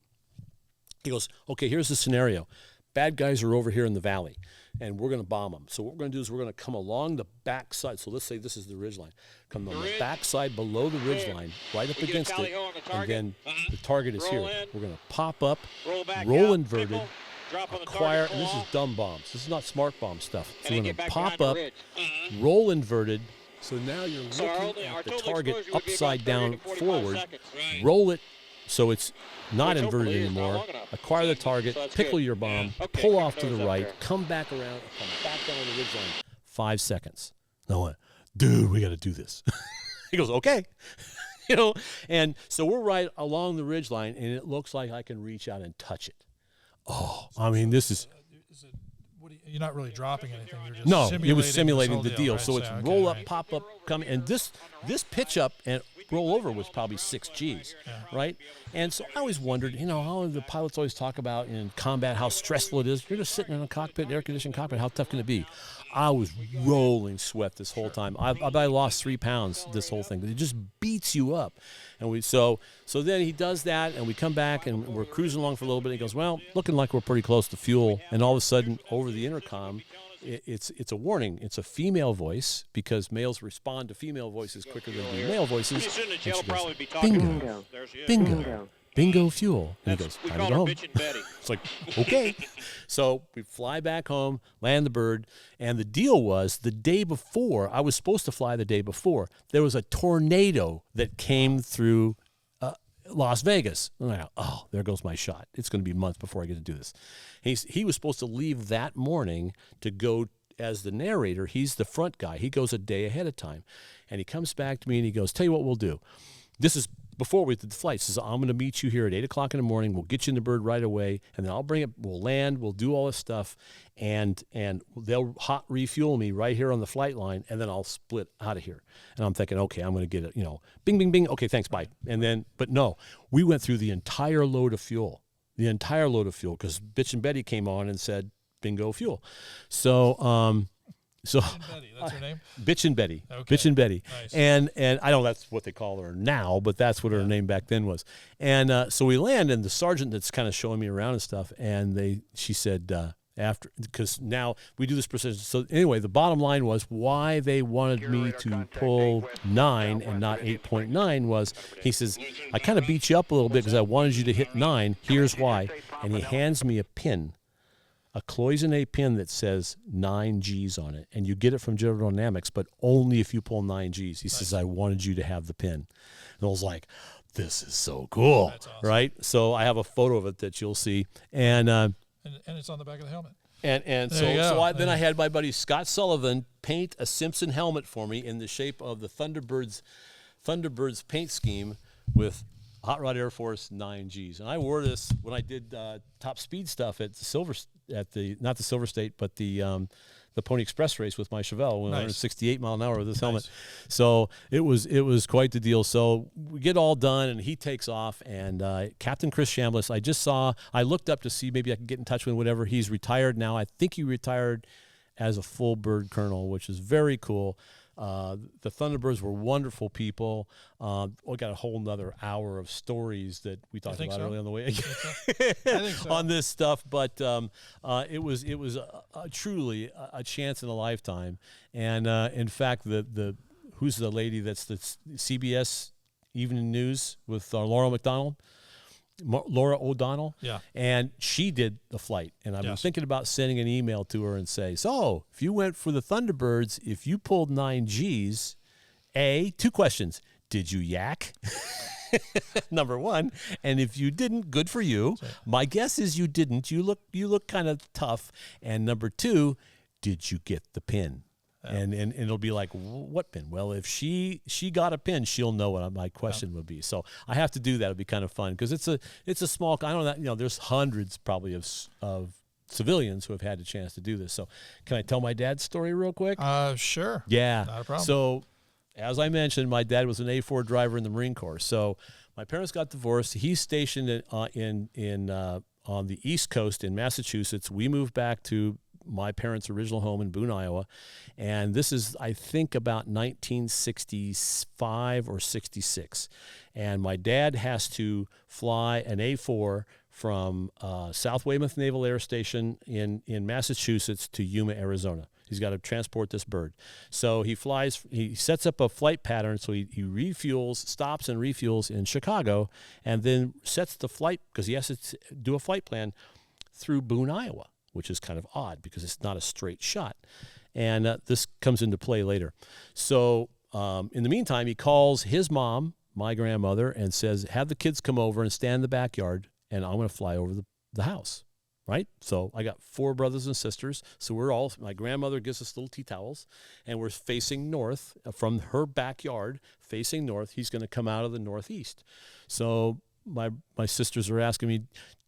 He goes, okay, here's the scenario. Bad guys are over here in the valley, and we're going to bomb them. So what we're going to do is we're going to come along the backside. So let's say this is the ridge line. Come on the backside below the ridge line, right up against it, and then the target is here. We're going to pop up, roll inverted, acquire, and this is dumb bombs. This is not smart bomb stuff. So we're going to pop up, roll inverted. So now you're looking at the target upside down forward, roll it so it's not inverted anymore, acquire the target, pickle your bomb, pull off to the right, come back around, and come back down the ridge line. 5 seconds. No one, dude, we got to do this. He goes, okay. And so we're right along the ridge line, and it looks like I can reach out and touch it. Oh, I mean, this is... You're not really dropping anything. You're just no, it was simulating the deal. Right? So it's roll up, pop up, come, and this pitch up and roll over was probably 6 G's, right? And so I always wondered, how the pilots always talk about in combat how stressful it is. You're just sitting in a cockpit, air-conditioned cockpit. How tough can it be? I was rolling sweat this whole time. I lost 3 pounds this whole thing. It just beats you up. And so then he does that, and we come back, and we're cruising along for a little bit. And he goes, well, looking like we're pretty close to fuel. And all of a sudden, over the intercom, it's a warning. It's a female voice, because males respond to female voices quicker than male voices. And she goes, bingo. bingo fuel. And he goes, We time to call go her home. Bitchin' Betty. It's like, okay. So we fly back home, land the bird, and the deal was the day before, I was supposed to fly the day before, there was a tornado that came through Las Vegas. And I go, oh, there goes my shot. It's going to be months before I get to do this. He was supposed to leave that morning to go as the narrator. He's the front guy. He goes a day ahead of time. And he comes back to me and he goes, tell you what we'll do. This is before we did the flight. He says, I'm going to meet you here at 8 o'clock in the morning. We'll get you in the bird right away. And then I'll bring it. We'll land. We'll do all this stuff. And they'll hot refuel me right here on the flight line. And then I'll split out of here. And I'm thinking, okay, I'm going to get it, bing, bing, bing. Okay, thanks, bye. And then, but no, we went through the entire load of fuel. Because Bitchin' Betty came on and said, bingo fuel. So, Betty, that's her name? Bitchin' Betty. Okay. Bitchin' Betty. Nice. And I don't know that's what they call her now, but that's what her name back then was. And so we land, and the sergeant that's kind of showing me around and stuff, and she said, after, because now we do this precision. So anyway, the bottom line was why they wanted me to pull 9 and not 8.9 was, he says, I kind of beat you up a little bit because I wanted you to hit 9. Here's why. And he hands me a pin. A cloisonné pin that says 9 Gs on it. And you get it from General Dynamics, but only if you pull 9 Gs. He says, I wanted you to have the pin. And I was like, this is so cool. That's awesome. Right? So I have a photo of it that you'll see. And it's on the back of the helmet. and so I had my buddy Scott Sullivan paint a Simpson helmet for me in the shape of the Thunderbirds paint scheme with Hot Rod Air Force 9 Gs. And I wore this when I did top speed stuff at not the Silver State, but the Pony Express race with my Chevelle, 168 mile an hour with this helmet. So it was quite the deal. So we get all done, and he takes off, and Captain Chris Chambliss, I looked up to see maybe I could get in touch with whatever. He's retired now. I think he retired as a full bird colonel, which is very cool. The Thunderbirds were wonderful people. We got a whole nother hour of stories that we talked about early on the way I think so. on this stuff, but it was truly a chance in a lifetime. And in fact, who's the lady that's the CBS Evening News with Laura O'Donnell. Yeah. And she did the flight. And I've been thinking about sending an email to her and say, so if you went for the Thunderbirds, if you pulled 9 Gs, 2 questions. Did you yak? Number 1. And if you didn't, good for you. My guess is you didn't. You look kind of tough. And number 2, did you get the pin? And it'll be like, what pin? Well, if she got a pin, she'll know what my question would be. So I have to do that. It'd be kind of fun because it's a small. I don't know. There's hundreds probably of civilians who have had a chance to do this. So can I tell my dad's story real quick? Sure. Yeah. Not a problem. So as I mentioned, my dad was an A4 driver in the Marine Corps. So my parents got divorced. He's stationed in on the East Coast in Massachusetts. We moved back to my parents' original home in Boone, Iowa. And this is, I think, about 1965 or 66. And my dad has to fly an A4 from South Weymouth Naval Air Station in Massachusetts to Yuma, Arizona. He's got to transport this bird. So he sets up a flight pattern. So he stops and refuels in Chicago, and then sets the flight, because he has to do a flight plan through Boone, Iowa, which is kind of odd because it's not a straight shot. And this comes into play later. So in the meantime, he calls his mom, my grandmother, and says, have the kids come over and stand in the backyard, and I'm going to fly over the house, right? So I got 4 brothers and sisters. So my grandmother gives us little tea towels, and we're facing north from her backyard, facing north. He's going to come out of the northeast. So my sisters are asking me,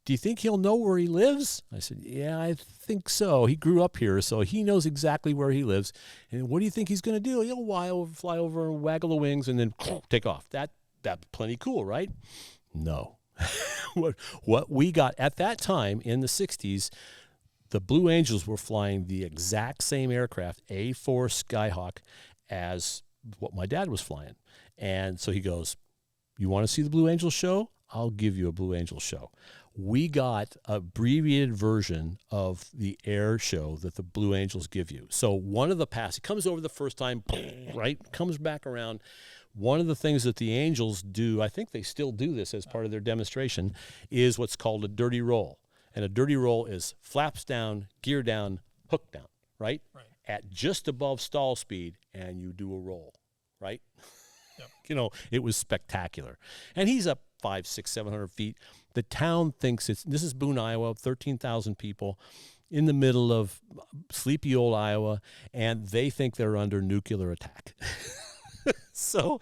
do you think he'll know where he lives? I said, yeah, I think so. He grew up here, so he knows exactly where he lives. And what do you think he's going to do? He'll fly over and waggle the wings and then take off. That's plenty cool, right? No. What we got at that time in the 60s, the Blue Angels were flying the exact same aircraft, A4 Skyhawk, as what my dad was flying. And so he goes, you want to see the Blue Angels show? I'll give you a Blue Angels show. We got an abbreviated version of the air show that the Blue Angels give you. So one of the he comes over the first time, right? Comes back around. one of the things that the Angels do, I think they still do this as part of their demonstration, is what's called a dirty roll. And a dirty roll is flaps down, gear down, hook down, right? At just above stall speed, and you do a roll, right? Yep. It was spectacular. And he's up 500, 600, 700 feet. The town thinks this is Boone, Iowa, 13,000 people in the middle of sleepy old Iowa, and they think they're under nuclear attack. So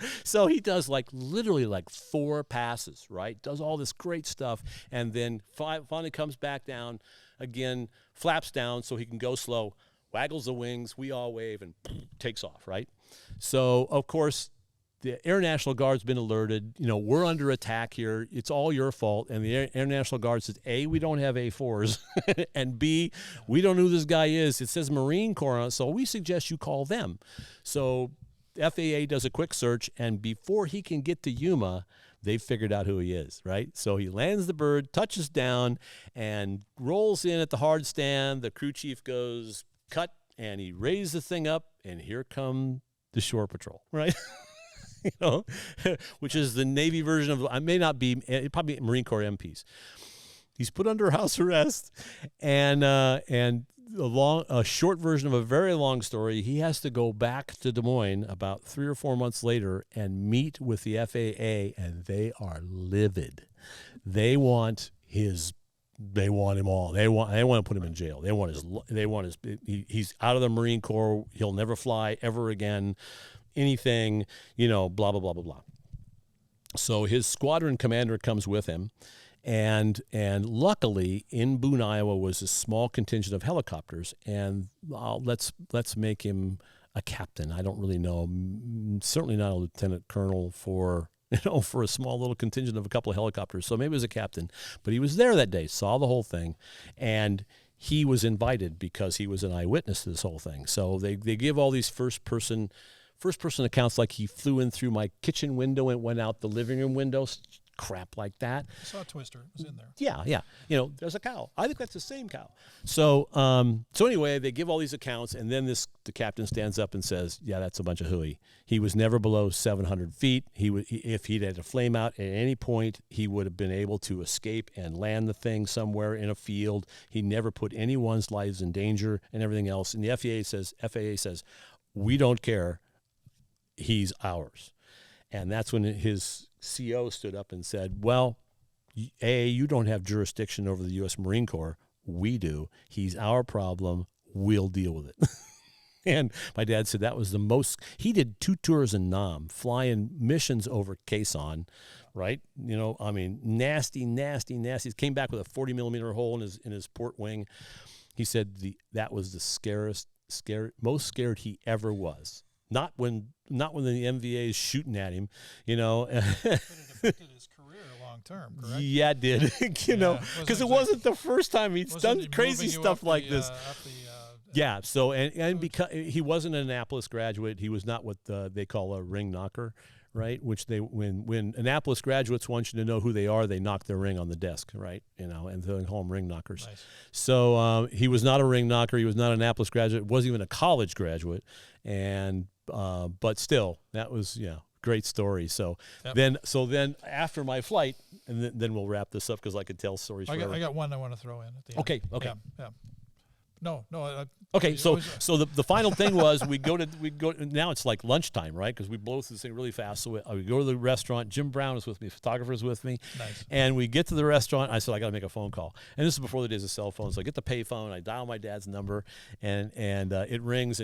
he does literally 4 passes, right? Does all this great stuff, and then finally comes back down again, flaps down so he can go slow, waggles the wings, we all wave, and takes off, right? So, of course, the Air National Guard's been alerted. We're under attack here. It's all your fault. And the Air National Guard says, A, we don't have A4s, and B, we don't know who this guy is. It says Marine Corps on it, so we suggest you call them. So FAA does a quick search, and before he can get to Yuma, they've figured out who he is, right? So he lands the bird, touches down, and rolls in at the hard stand. The crew chief goes, cut, and he raises the thing up, and here come the Shore Patrol, right? Which is the Navy version of, it may not be, probably Marine Corps MPs. He's put under house arrest, and a short version of a very long story, he has to go back to Des Moines about 3 or 4 months later and meet with the FAA, and they are livid. They want him all. They want to put him in jail. He's out of the Marine Corps. He'll never fly ever again. Anything, blah, blah, blah, blah, blah. So his squadron commander comes with him, and luckily in Boone, Iowa was a small contingent of helicopters, and let's make him a captain. I don't really know, certainly not a lieutenant colonel for a small little contingent of a couple of helicopters. So maybe it was a captain, but he was there that day, saw the whole thing, and he was invited because he was an eyewitness to this whole thing. So they give all these first person accounts, like he flew in through my kitchen window and went out the living room window, crap like that. I saw a Twister. It was in there. Yeah. There's a cow. I think that's the same cow. So anyway, they give all these accounts, and then the captain stands up and says, yeah, that's a bunch of hooey. He was never below 700 feet. If he'd had a flame out at any point, he would have been able to escape and land the thing somewhere in a field. He never put anyone's lives in danger and everything else. And the FAA says, we don't care. He's ours. And that's when his CO stood up and said, well, A, you don't have jurisdiction over the U.S. Marine Corps. We do. He's our problem. We'll deal with it. And my dad said that was the most. He did 2 tours in Nam, flying missions over Quezon, right? Nasty. He came back with a 40-millimeter hole in his port wing. He said that was the most scared he ever was. Not when the MVA is shooting at him, But it affected his career long term, correct? Yeah, it did. Because it wasn't the first time he's done crazy stuff like this. Yeah. So and because he wasn't an Annapolis graduate, he was not what they call a ring knocker, right? Which when Annapolis graduates want you to know who they are, they knock their ring on the desk, right? And they call them ring knockers. Nice. So he was not a ring knocker. He was not an Annapolis graduate. Wasn't even a college graduate. And but still, that was great story. So then after my flight, and then we'll wrap this up because I could tell stories. I got one I want to throw in at the end. Okay. Yeah. No. Okay, so the final thing was we go now it's like lunchtime, right? Because we blow through this thing really fast. So we go to the restaurant. Jim Brown is with me, photographer's with me. Nice. And we get to the restaurant. I said, I got to make a phone call. And this is before the days of cell phones. So I get the pay phone. I dial my dad's number, and it rings,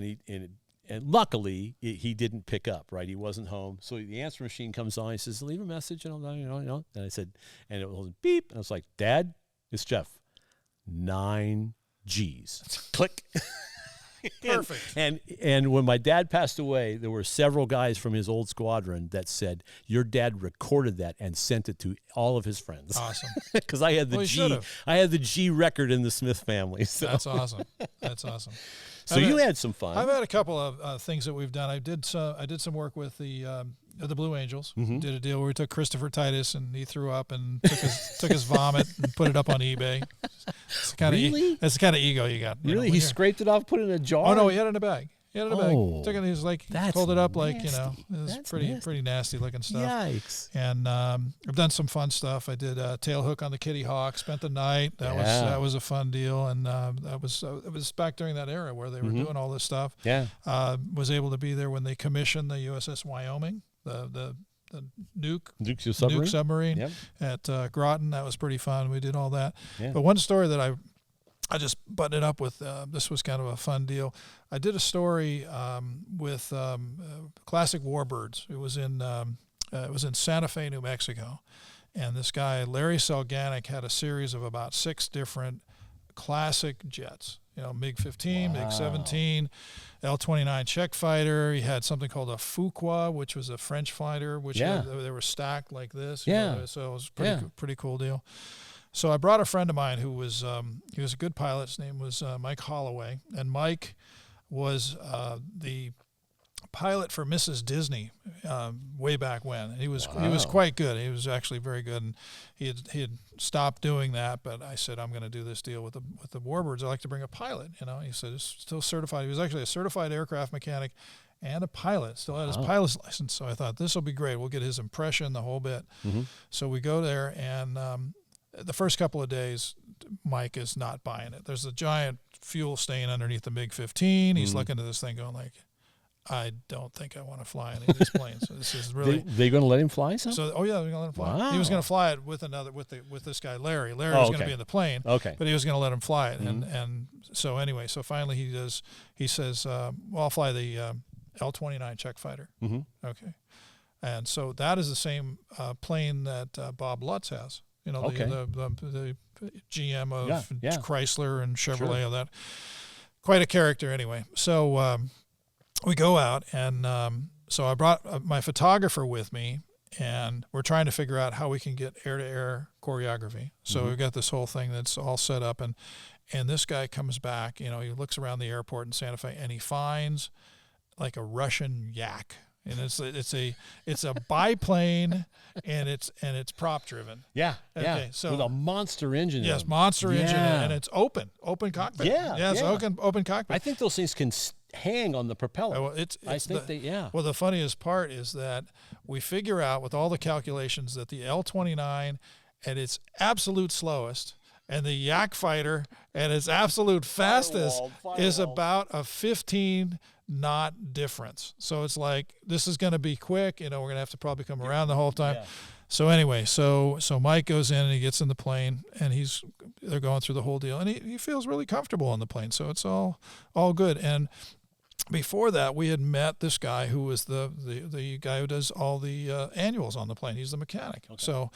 and luckily he didn't pick up, right? He wasn't home. So the answer machine comes on. He says, leave a message, And I said, and it was beep. And I was like, Dad, it's Jeff. 9 G's. Click. Perfect. And when my dad passed away, there were several guys from his old squadron that said, your dad recorded that and sent it to all of his friends. Awesome. Because I had the G record in the Smith family. So. That's awesome. That's awesome. So you had some fun. I've had a couple of things that we've done. I did some work with the Blue Angels. Mm-hmm. Did a deal where we took Christopher Titus and he threw up and took his vomit and put it up on eBay. It's kind of really? That's the kind of ego you got. Really? He scraped it off, put it in a jar? Oh no, he had it in a bag. He had it in a bag. Oh, Took it. He was like, that's pulled it up like, you know, nasty. it was That's pretty nasty looking stuff. Yikes. And I've done some fun stuff. I did a tail hook on the Kitty Hawk. Spent the night. That was a fun deal. And it was back during that era where they were doing all this stuff. Yeah. Was able to be there when they commissioned the USS Wyoming, the nuke submarine at Groton. That was pretty fun. We did all that. Yeah. But one story that I just buttoned it up with, this was kind of a fun deal. I did a story with Classic Warbirds. It was in Santa Fe, New Mexico. And this guy, Larry Selganic, had a series of about 6 different classic jets. You know, MiG-15, MiG-17, L-29 Czech fighter. He had something called a Fuqua, which was a French fighter, which they were stacked like this. Yeah. You know, so it was pretty cool deal. So I brought a friend of mine who was he was a good pilot. His name was Mike Holloway, and Mike was the pilot for Mrs. Disney way back when. He was quite good. He was actually very good, and he had stopped doing that. But I said, I'm going to do this deal with the Warbirds. I like to bring a pilot. You know, he said he's still certified. He was actually a certified aircraft mechanic and a pilot. Still had his pilot's license. So I thought this will be great. We'll get his impression, the whole bit. Mm-hmm. So we go there, and the first couple of days, Mike is not buying it. There's a giant fuel stain underneath the MiG-15. He's looking at this thing going like, I don't think I want to fly any of these planes. So this is really. They going to let him fly some? So, they're going to let him fly. Wow. He was going to fly it with this guy Larry. Larry was going to be in the plane. Okay. But he was going to let him fly it, and so anyway, so finally he says, well, I'll fly the L-29 Czech fighter. Mm-hmm. Okay, and so that is the same plane that Bob Lutz has. You know, the GM of Chrysler and Chevrolet, all that. Quite a character anyway. So we go out, and so I brought my photographer with me, and we're trying to figure out how we can get air-to-air choreography. So we've got this whole thing that's all set up, and this guy comes back, you know, he looks around the airport in Santa Fe, and he finds like a Russian yak. And it's a biplane, and it's prop driven. Yeah. Okay, yeah. so with a monster engine. Yes, monster engine, and it's open cockpit. Yeah. Yes, yeah. Open cockpit. I think those things can hang on the propeller. Well, Well, the funniest part is that we figure out with all the calculations that the L-29 at its absolute slowest and the Yak fighter at its absolute fastest is about a 15 knot difference. So it's like, this is going to be quick. You know, we're going to have to probably come around the whole time. Yeah. So anyway, so Mike goes in and he gets in the plane, and they're going through the whole deal, and he feels really comfortable on the plane. So it's all good. And before that, we had met this guy who was the guy who does all the annuals on the plane. He's the mechanic. Okay. So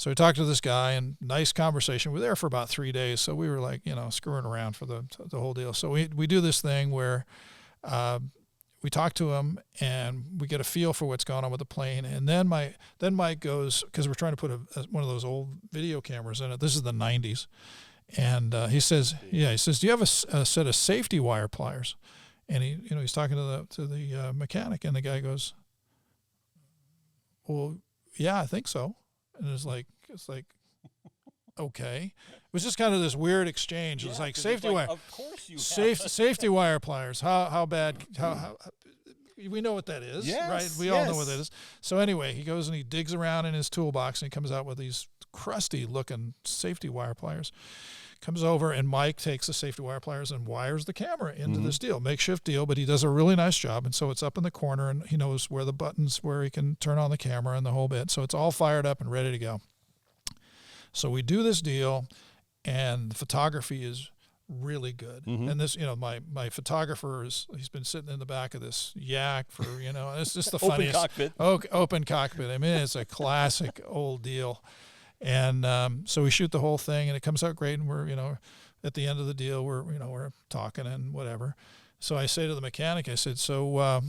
we talked to this guy, and nice conversation. We were there for about 3 days, so we were like, you know, screwing around for the whole deal. So we do this thing where we talk to him, and we get a feel for what's going on with the plane. And then Mike goes, because we're trying to put one of those old video cameras in it. This is the 90s. And he says, do you have a set of safety wire pliers? And he's talking to the mechanic, and the guy goes, well, yeah, I think so. And it's like, okay. It was just kind of this weird exchange. It was like safety wire. Of course you safety wire pliers. How bad? How we know what that is, right? We all know what that is. So anyway, he goes and he digs around in his toolbox, and he comes out with these crusty looking safety wire pliers. Comes over, and Mike takes the safety wire pliers and wires the camera into this deal. Makeshift deal, but he does a really nice job. And so it's up in the corner, and he knows where the buttons, where he can turn on the camera and the whole bit. So it's all fired up and ready to go. So we do this deal, and the photography is really good. Mm-hmm. And this, you know, my photographer he's been sitting in the back of this Yak for, you know, it's just the funniest. Open cockpit. I mean, it's a classic old deal. And so we shoot the whole thing, and it comes out great. And we're, you know, at the end of the deal, we're talking and whatever. So I say to the mechanic, I said, so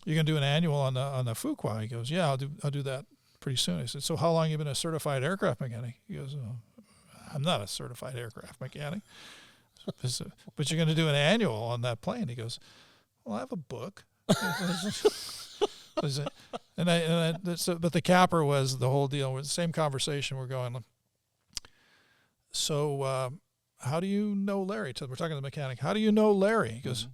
you're gonna do an annual on the Fuqua? He goes, yeah, I'll do that pretty soon. I said, so how long have you been a certified aircraft mechanic? He goes, I'm not a certified aircraft mechanic. But you're gonna do an annual on that plane? He goes, well, I have a book. But the capper was the whole deal. With the same conversation, we're going, so how do you know Larry? We're talking to the mechanic. How do you know Larry? He goes,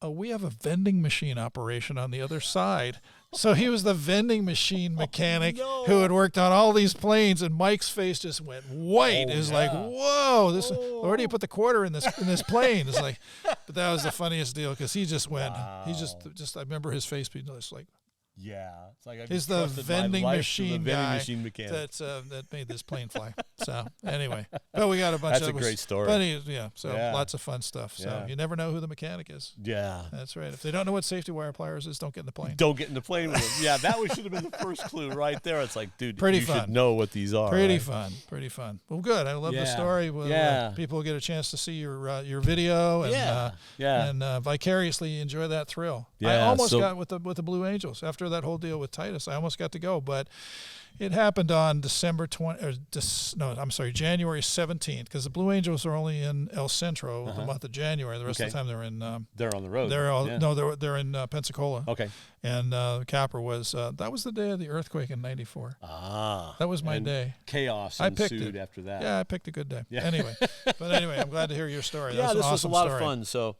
oh, we have a vending machine operation on the other side. So he was the vending machine mechanic who had worked on all these planes, and Mike's face just went white. It was like, whoa, where do you put the quarter in this plane? It's like, but that was the funniest deal because he just went, he just I remember his face being just like, yeah, it's like he's the vending machine guy that made this plane fly. So anyway, but we got a bunch of. That's a great story. But lots of fun stuff. So you never know who the mechanic is. Yeah, that's right. If they don't know what safety wire pliers is, don't get in the plane. Don't get in the plane with them. Yeah, that should have been the first clue right there. It's like, dude, pretty you fun. should know what these are. Pretty fun. Well, good. I love the story. People will get a chance to see your video and vicariously enjoy that throll. I almost got with the Blue Angels after that whole deal with Titus. I almost got to go, but it happened on January 17th, because the Blue Angels are only in El Centro the month of January. The rest of the time they're in. They're on the road. They're in Pensacola. Okay. And Capra was that was the day of the earthquake in '94. That was my day. Chaos ensued after that. Yeah, I picked a good day. Yeah. Anyway, I'm glad to hear your story. Yeah, this was a lot of fun. So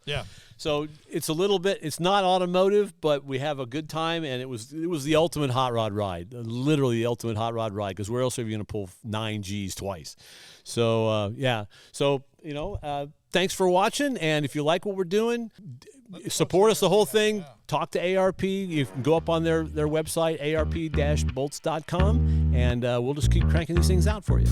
So it's a little bit. It's not automotive, but we have a good time, and it was the ultimate hot rod ride, literally the ultimate hot rod ride. Because where else are you going to pull 9 Gs twice? So thanks for watching, and if you like what we're doing, support us the whole thing. Talk to ARP. You can go up on their website, arp-bolts.com, and we'll just keep cranking these things out for you.